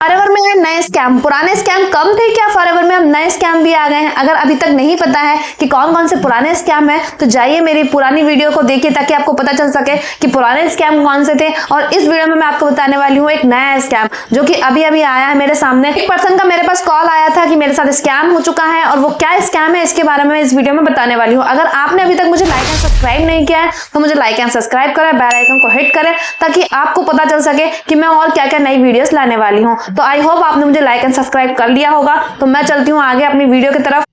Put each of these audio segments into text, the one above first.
Forever में है नए स्कैम। पुराने स्कैम कम थे क्या, फॉरएवर में अब नए स्कैम भी आ गए हैं। अगर अभी तक नहीं पता है कि कौन कौन से पुराने स्कैम है तो जाइए मेरी पुरानी वीडियो को देखिए ताकि आपको पता चल सके कि पुराने स्कैम कौन से थे। और इस वीडियो में मैं आपको बताने वाली हूँ एक नया स्कैम जो कि अभी अभी आया है मेरे सामने। एक पर्सन का मेरे पास कॉल आया था कि मेरे साथ स्कैम हो चुका है और वो क्या स्कैम है इसके बारे में इस वीडियो में बताने वाली हूँ। अगर आपने अभी तक मुझे लाइक एंड सब्सक्राइब नहीं किया है तो मुझे लाइक एंड सब्सक्राइब करें, बेल आइकन को हिट करें ताकि आपको पता चल सके कि मैं और क्या क्या नई वीडियोस लाने वाली हूँ। तो आई होप आपने मुझे लाइक एंड सब्सक्राइब कर लिया होगा। तो मैं चलती हूँ आगे अपनी वीडियो की तरफ।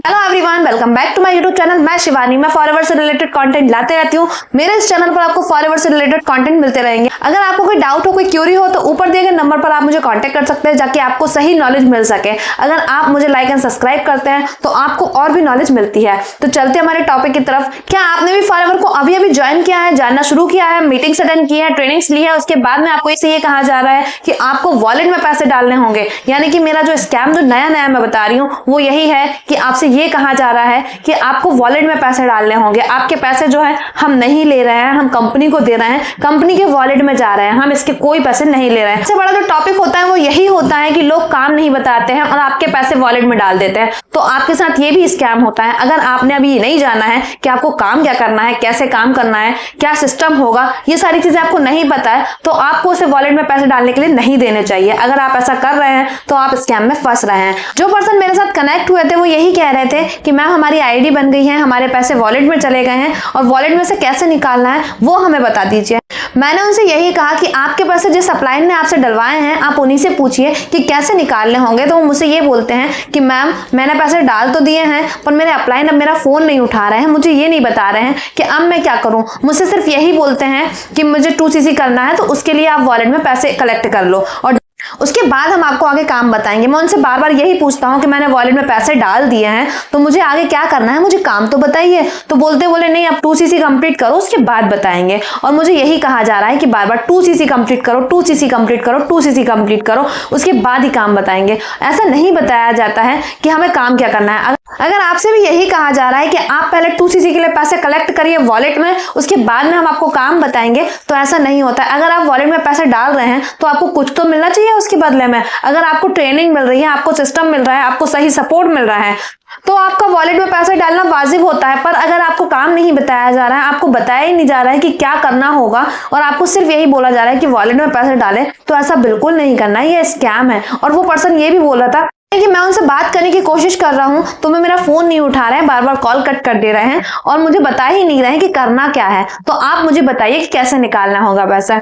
Hello everyone, welcome back to my YouTube channel. मैं शिवानी, मैं फॉरएवर से रिलेटेड कंटेंट लाते रहती हूँ। मेरे इस चैनल पर आपको फॉरएवर से रिलेटेड कंटेंट मिलते रहेंगे। अगर आपको कोई डाउट हो, कोई क्यूरी हो तो ऊपर दिए गए नंबर पर आप मुझे कांटेक्ट कर सकते हैं ताकि आपको सही नॉलेज मिल सके। अगर आप मुझे लाइक एंड सब्सक्राइब करते हैं तो आपको और भी नॉलेज मिलती है। तो चलते हमारे टॉपिक की तरफ। क्या आपने भी फॉरएवर को अभी अभी ज्वाइन किया है, जानना शुरू किया है, मीटिंग्स अटेंड की है, ट्रेनिंग्स ली है, उसके बाद में आपको इसे ये कहा जा रहा है कि आपको वॉलेट में पैसे डालने होंगे। यानी कि मेरा जो स्कैम जो नया नया मैं बता रही हूँ वो यही है कि आपसे ये कहा जा रहा है कि आपको वॉलेट में पैसे डालने होंगे। आपके पैसे जो है हम नहीं ले रहे हैं, हम कंपनी को दे रहे हैं, कंपनी के वॉलेट में जा रहे हैं, हम इसके कोई पैसे नहीं ले रहे हैं। सबसे बड़ा जो टॉपिक होता है वो यही होता है कि लोग काम नहीं बताते हैं और आपके पैसे वॉलेट में डाल देते हैं। तो आपके साथ ये भी स्कैम होता है। अगर आपने अभी नहीं जाना है कि आपको काम क्या करना है, कैसे काम करना है, क्या सिस्टम होगा, ये सारी चीजें आपको नहीं पता है तो आपको उसे वॉलेट में पैसे डालने के लिए नहीं देने चाहिए। अगर आप ऐसा कर रहे हैं तो आप स्कैम में फंस रहे हैं। जो पर्सन मेरे साथ कनेक्ट हुए थे वो यही कह रहे थे कि मैम हमारी आईडी बन गई है, हमारे पैसे वॉलेट में चले गए हैं और वॉलेट में से कैसे निकालना है वो हमें बता दीजिए। मैंने उनसे यही कहा कि आपके पैसे जिस अपलाइन ने आपसे डलवाए हैं आप उन्हीं से पूछिए कि कैसे निकालने होंगे। तो वो मुझसे ये बोलते हैं कि मैम मैंने पैसे डाल तो दिए हैं पर मेरे अपलाइन अब मेरा फोन नहीं उठा रहे हैं, मुझे ये नहीं बता रहे हैं कि अब मैं क्या करूं। मुझसे सिर्फ यही बोलते हैं कि मुझे 2cc करना है तो उसके लिए आप वॉलेट में पैसे कलेक्ट कर लो और उसके बाद हम आपको आगे काम बताएंगे। मैं उनसे बार बार यही पूछता हूं कि मैंने वॉलेट में पैसे डाल दिए हैं तो मुझे आगे क्या करना है, मुझे काम तो बताइए। तो बोले नहीं आप 2cc कंप्लीट करो उसके बाद बताएंगे। और मुझे यही कहा जा रहा है कि बार बार 2cc कंप्लीट करो, 2cc कंप्लीट करो, 2cc कंप्लीट करो, उसके बाद ही काम बताएंगे। ऐसा नहीं बताया जाता है कि हमें काम क्या करना है। अगर आपसे भी यही कहा जा रहा है कि आप पहले 2cc के लिए पैसे कलेक्ट करिए वॉलेट में, उसके बाद में हम आपको काम बताएंगे, तो ऐसा नहीं होता है। अगर आप वॉलेट में पैसे डाल रहे हैं तो आपको कुछ तो मिलना चाहिए उसके बदले में। अगर आपको ट्रेनिंग मिल रही है, आपको सिस्टम मिल रहा है, आपको सही सपोर्ट मिल रहा है तो आपका वॉलेट में पैसे डालना वाजिब होता है। पर अगर आपको काम नहीं बताया जा रहा है, आपको बताया ही नहीं जा रहा है कि क्या करना होगा और आपको सिर्फ यही बोला जा रहा है कि वॉलेट में पैसे डालें, तो ऐसा बिल्कुल नहीं करना है, ये स्कैम है। और वो पर्सन ये भी बोल रहा था कि मैं उनसे बात करने की कोशिश कर रहा हूं तो मैं मेरा फोन नहीं उठा रहे हैं, बार बार कॉल कट कर दे रहे हैं और मुझे बता ही नहीं रहे हैं कि करना क्या है। तो आप मुझे बताइए कि कैसे निकालना होगा पैसा।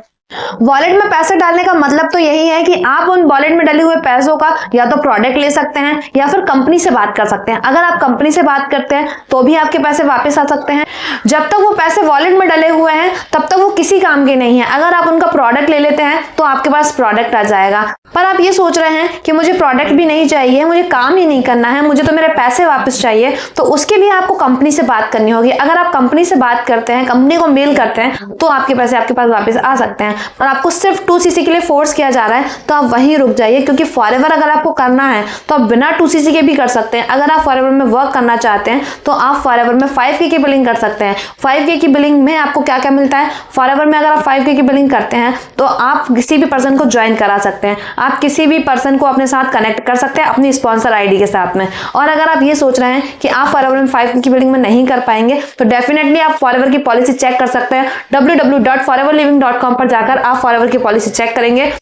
वॉलेट में पैसे डालने का मतलब तो यही है कि आप उन वॉलेट में डले हुए पैसों का या तो प्रोडक्ट ले सकते हैं या फिर कंपनी से बात कर सकते हैं। अगर आप कंपनी से बात करते हैं तो भी आपके पैसे वापस आ सकते हैं। जब तक वो पैसे वॉलेट में डले हुए हैं तब तक वो किसी काम के नहीं है। अगर आप उनका प्रोडक्ट ले लेते हैं तो आपके पास प्रोडक्ट आ जाएगा। पर आप ये सोच रहे हैं कि मुझे प्रोडक्ट भी नहीं चाहिए, मुझे काम ही नहीं करना है, मुझे तो मेरे पैसे वापस चाहिए, तो उसके लिए आपको कंपनी से बात करनी होगी। अगर आप कंपनी से बात करते हैं, कंपनी को मेल करते हैं तो आपके पैसे आपके पास वापस आ सकते हैं। और आपको सिर्फ 2cc के लिए फोर्स किया जा रहा है तो आप वहीं रुक जाइए, क्योंकि फॉरएवर अगर आपको करना है तो आप बिना 2cc के भी कर सकते हैं। अगर आप फॉरएवर में वर्क करना चाहते हैं तो आप फॉरएवर में 5K की बिलिंग कर सकते हैं। 5K की बिलिंग में आपको क्या क्या मिलता है, फॉरएवर में अगर आप 5K की बिलिंग करते हैं तो आप किसी भी पर्सन को ज्वाइन करा सकते हैं, आप किसी भी पर्सन को अपने साथ कनेक्ट कर सकते हैं अपनी स्पॉन्सर आईडी के साथ में। और अगर आप ये सोच रहे हैं कि आप फॉरएवर में 5K की बिलिंग में नहीं कर पाएंगे तो डेफिनेटली आप फॉरएवर की पॉलिसी चेक कर सकते हैं। www.foreverliving.com पर जाकर आप फॉरएवर की पॉलिसी चेक करेंगे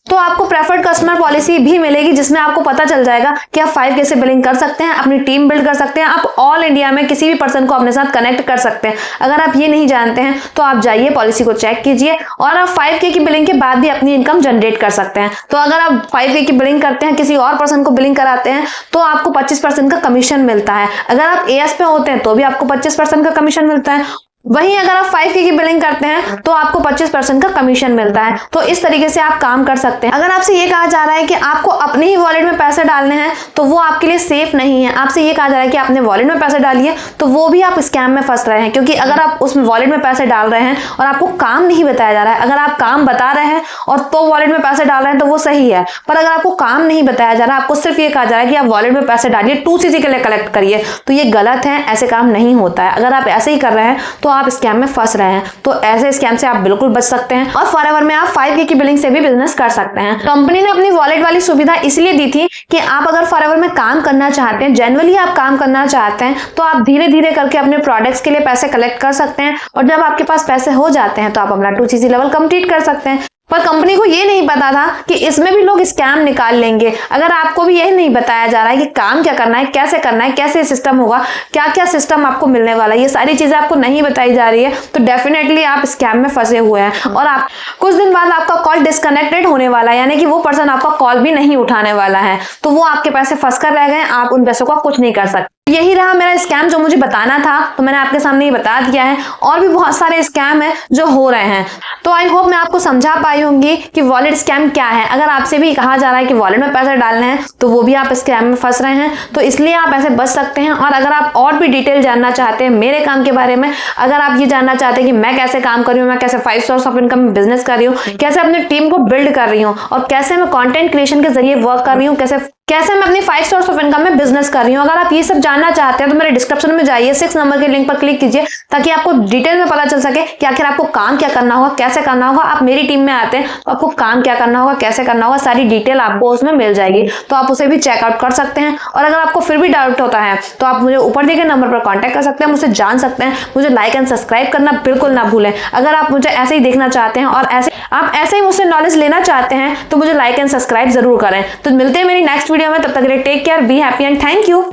तो आपको प्रेफर्ड कस्टमर पॉलिसी भी मिलेगी जिसमें आपको पता चल जाएगा कि आप 5K से बिलिंग कर सकते हैं, अपनी टीम बिल्ड कर सकते हैं, आप ऑल इंडिया में किसी भी पर्सन को अपने साथ कनेक्ट कर सकते हैं। अगर आप ये नहीं जानते हैं तो आप जाइए पॉलिसी को चेक कीजिए और आप 5K की बिलिंग के बाद भी अपनी इनकम जनरेट कर सकते हैं। तो अगर आप 5K की बिलिंग करते हैं, किसी और पर्सन को बिलिंग कराते हैं तो आपको 25% का कमीशन मिलता है। अगर आप AS पे होते हैं तो भी आपको 25% का कमीशन मिलता है। वहीं अगर आप 5K की बिलिंग करते हैं तो आपको 25% का कमीशन मिलता है। तो इस तरीके से आप काम कर सकते हैं। अगर आपसे ये कहा जा रहा है कि आपको अपने ही वॉलेट में पैसे डालने हैं तो वो आपके लिए सेफ नहीं है। आपसे ये कहा जा रहा है कि आपने वॉलेट में पैसे डालिए तो वो भी आप स्कैम में फंस रहे हैं, क्योंकि अगर आप उसमें वॉलेट में पैसे डाल रहे हैं और आपको काम नहीं बताया जा रहा है, अगर आप काम बता रहे हैं और तो वॉलेट में पैसे डाल रहे हैं तो वो सही है। पर अगर आपको काम नहीं बताया जा रहा है, आपको सिर्फ ये कहा जा रहा है कि आप वॉलेट में पैसे डालिए, 2cc के लिए कलेक्ट करिए, तो ये गलत है, ऐसे काम नहीं होता है। अगर आप ऐसे ही कर रहे हैं तो तो आप स्कैम में फंस रहे हैं। तो ऐसे स्कैम से आप बिल्कुल बच सकते हैं और फॉरएवर में आप 5K की बिलिंग से भी बिजनेस कर सकते हैं। कंपनी ने अपनी वॉलेट वाली सुविधा इसलिए दी थी कि आप अगर फॉरएवर में काम करना चाहते हैं, जेन्युइनली आप काम करना चाहते हैं, तो आप धीरे धीरे करके अपने प्रोडक्ट्स के लिए पैसे कलेक्ट कर सकते हैं और जब आपके पास पैसे हो जाते हैं तो आप अपना 2CC लेवल कंप्लीट कर सकते हैं। पर कंपनी को ये नहीं पता था कि इसमें भी लोग स्कैम निकाल लेंगे। अगर आपको भी यही नहीं बताया जा रहा है कि काम क्या करना है, कैसे करना है, कैसे सिस्टम होगा, क्या क्या सिस्टम आपको मिलने वाला है, ये सारी चीजें आपको नहीं बताई जा रही है, तो डेफिनेटली आप स्कैम में फंसे हुए हैं और आप कुछ दिन बाद आपका कॉल डिस्कनेक्टेड होने वाला है, यानी कि वो पर्सन आपका कॉल भी नहीं उठाने वाला है। तो वो आपके पैसे फंस कर रह गए, आप उन पैसों का कुछ नहीं कर सकते। यही रहा मेरा स्कैम जो मुझे बताना था, तो मैंने आपके सामने ही बता दिया है। और भी बहुत सारे स्कैम है जो हो रहे हैं, तो आई होप मैं आपको समझा पाई होंगी कि वॉलेट स्कैम क्या है। अगर आपसे भी कहा जा रहा है कि वॉलेट में पैसे डालने हैं तो वो भी आप स्कैम में फंस रहे हैं, तो इसलिए आप ऐसे बच सकते हैं। और अगर आप और भी डिटेल जानना चाहते हैं मेरे काम के बारे में, अगर आप ये जानना चाहते हैं कि मैं कैसे काम कर रही हूँ, मैं कैसे 5 सोर्स ऑफ इनकम में बिजनेस कर रही हूँ, कैसे अपनी टीम को बिल्ड कर रही हूँ और कैसे मैं कंटेंट क्रिएशन के जरिए वर्क कर रही हूँ, कैसे मैं अपनी 5 सोर्स ऑफ इनकम में बिजनेस कर रही हूँ, अगर आप ये सब जानना चाहते हैं तो मेरे डिस्क्रिप्शन में जाइए, 6 नंबर के लिंक पर क्लिक कीजिए ताकि आपको डिटेल में पता चल सके कि आखिर आपको काम क्या करना होगा, कैसे करना होगा। आप मेरी टीम में आते हैं तो आपको काम क्या करना होगा, कैसे करना होगा, सारी डिटेल आपको उसमें मिल जाएगी, तो आप उसे भी चेकआउट कर सकते हैं। और अगर आपको फिर भी डाउट होता है तो आप मुझे ऊपर दिए गए नंबर पर कॉन्टैक्ट कर सकते हैं, मुझसे जान सकते हैं। मुझे लाइक एंड सब्सक्राइब करना बिल्कुल ना भूलें। अगर आप मुझे ऐसे ही देखना चाहते हैं और ऐसे ही मुझसे नॉलेज लेना चाहते हैं तो मुझे लाइक एंड सब्सक्राइब जरूर करें। तो मिलते हैं मेरी नेक्स्ट वीडियो में, तब तक के लिए take care, be happy and thank you.